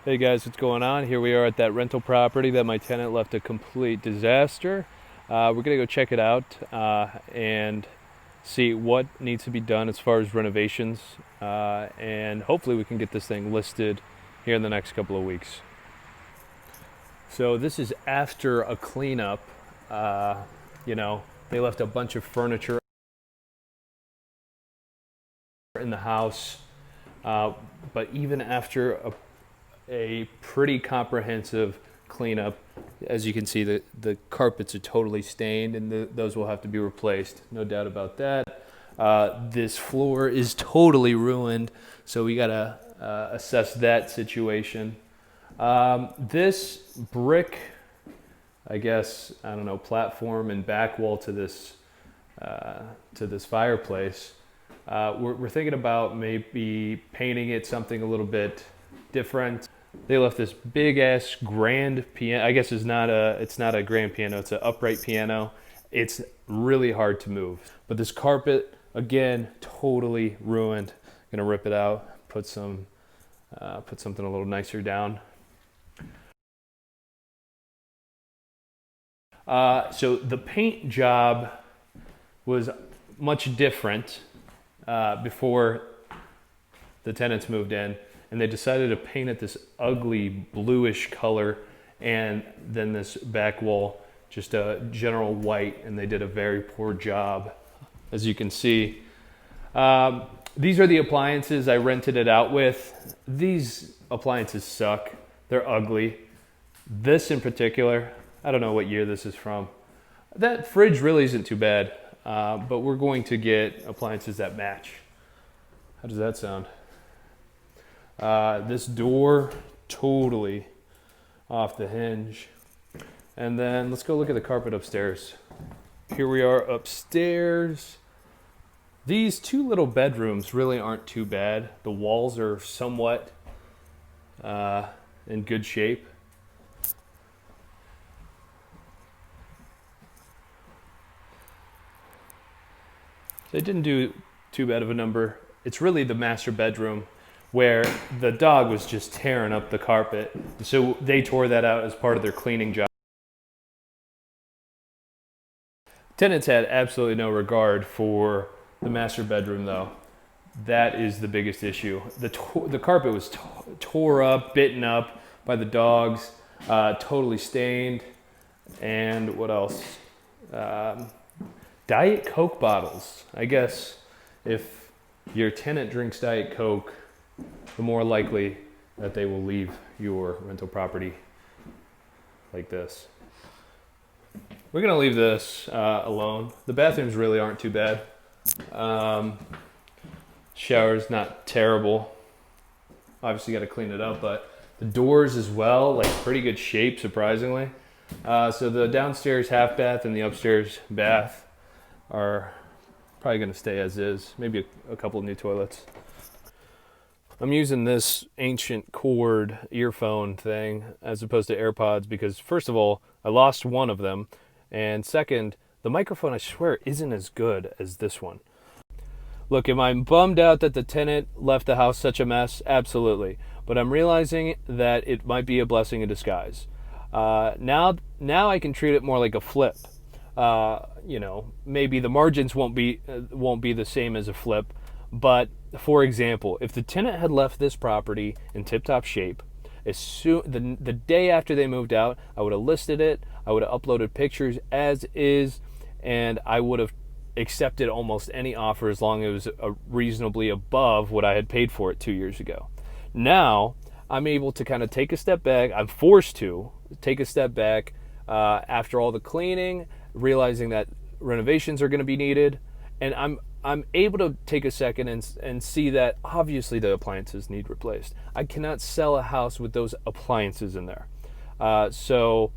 Hey guys, what's going on? Here we are at that rental property that my tenant left a complete disaster. We're gonna go check it out and see what needs to be done as far as renovations, and hopefully we can get this thing listed here in the next couple of weeks. So this is after a cleanup. They left a bunch of furniture in the house, but even after a pretty comprehensive cleanup, as you can see, the carpets are totally stained, and those will have to be replaced, no doubt about that. This floor is totally ruined, so we gotta assess that situation. This brick, I guess, I don't know, platform and back wall to this fireplace, we're thinking about maybe painting it something a little bit different. They left this big ass grand piano. I guess it's not a grand piano, it's an upright piano. It's really hard to move. But this carpet, again, totally ruined. Gonna rip it out, put something a little nicer down. So the paint job was much different before the tenants moved in, and they decided to paint it this ugly bluish color, and then this back wall just a general white, and they did a very poor job, as you can see. These are the appliances I rented it out with. These appliances suck. They're ugly. This in particular, I don't know what year this is from. That fridge really isn't too bad, but we're going to get appliances that match. How does that sound? This door, totally off the hinge. And then let's go look at the carpet upstairs. Here we are upstairs. These two little bedrooms really aren't too bad. The walls are somewhat in good shape. They didn't do too bad of a number. It's really the master bedroom where the dog was just tearing up the carpet. So they tore that out as part of their cleaning job. Tenants had absolutely no regard for the master bedroom, though. That is the biggest issue. The carpet was tore up, bitten up by the dogs, totally stained. And what else? Diet Coke bottles. I guess if your tenant drinks Diet Coke, the more likely that they will leave your rental property like this. We're gonna leave this alone. The bathrooms really aren't too bad. Shower's not terrible. Obviously got to clean it up, but the doors as well, like pretty good shape, surprisingly. So the downstairs half bath and the upstairs bath are probably gonna stay as is. Maybe a couple of new toilets. I'm using this ancient cord earphone thing as opposed to AirPods because, first of all, I lost one of them, and second, the microphone, I swear, isn't as good as this one. Look, am I bummed out that the tenant left the house such a mess? Absolutely. But I'm realizing that it might be a blessing in disguise. Now I can treat it more like a flip. Maybe the margins won't be the same as a flip, but for example, if the tenant had left this property in tip-top shape, the day after they moved out, I would have listed it, I would have uploaded pictures as is, and I would have accepted almost any offer as long as it was reasonably above what I had paid for it 2 years ago. Now, I'm able to kind of take a step back. I'm forced to take a step back after all the cleaning, realizing that renovations are going to be needed, and I'm able to take a second and see that obviously the appliances need replaced. I cannot sell a house with those appliances in there. So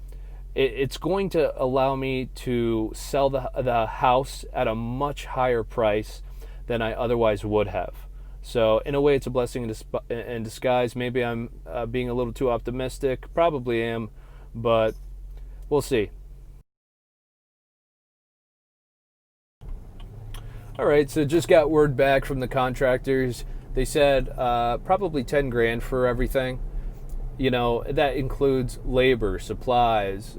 it's going to allow me to sell the house at a much higher price than I otherwise would have. So in a way, it's a blessing in disguise. Maybe I'm being a little too optimistic. Probably am, but we'll see. All right, so just got word back from the contractors. They said probably 10 grand for everything. that includes labor, supplies,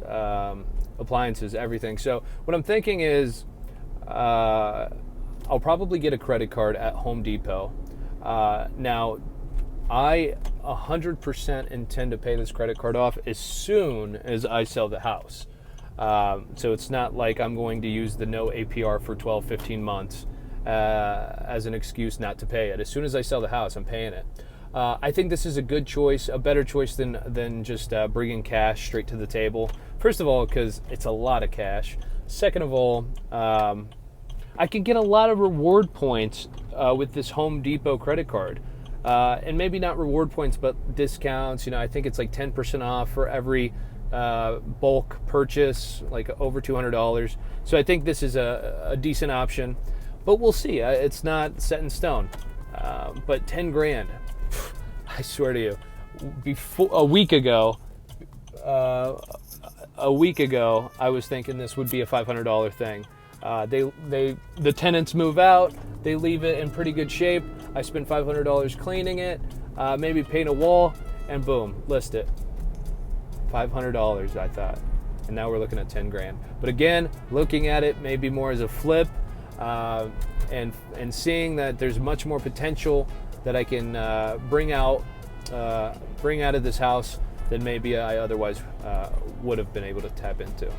appliances, everything. So what I'm thinking is I'll probably get a credit card at Home Depot. Now, I 100% intend to pay this credit card off as soon as I sell the house. So it's not like I'm going to use the no APR for 12, 15 months as an excuse not to pay it. As soon as I sell the house, I'm paying it. I think this is a good choice, a better choice than just bringing cash straight to the table. First of all, because it's a lot of cash. Second of all, I can get a lot of reward points with this Home Depot credit card. And maybe not reward points, but discounts. I think it's like 10% off for every bulk purchase, like over $200. So I think this is a decent option, but we'll see. It's not set in stone. But 10 grand, I swear to you, a week ago, I was thinking this would be a $500 thing. The tenants move out, they leave it in pretty good shape. I spent $500 cleaning it, maybe paint a wall, and boom, list it. $500, I thought, and now we're looking at 10 grand. But again, looking at it maybe more as a flip, and seeing that there's much more potential that I can bring out of this house than maybe I otherwise would have been able to tap into.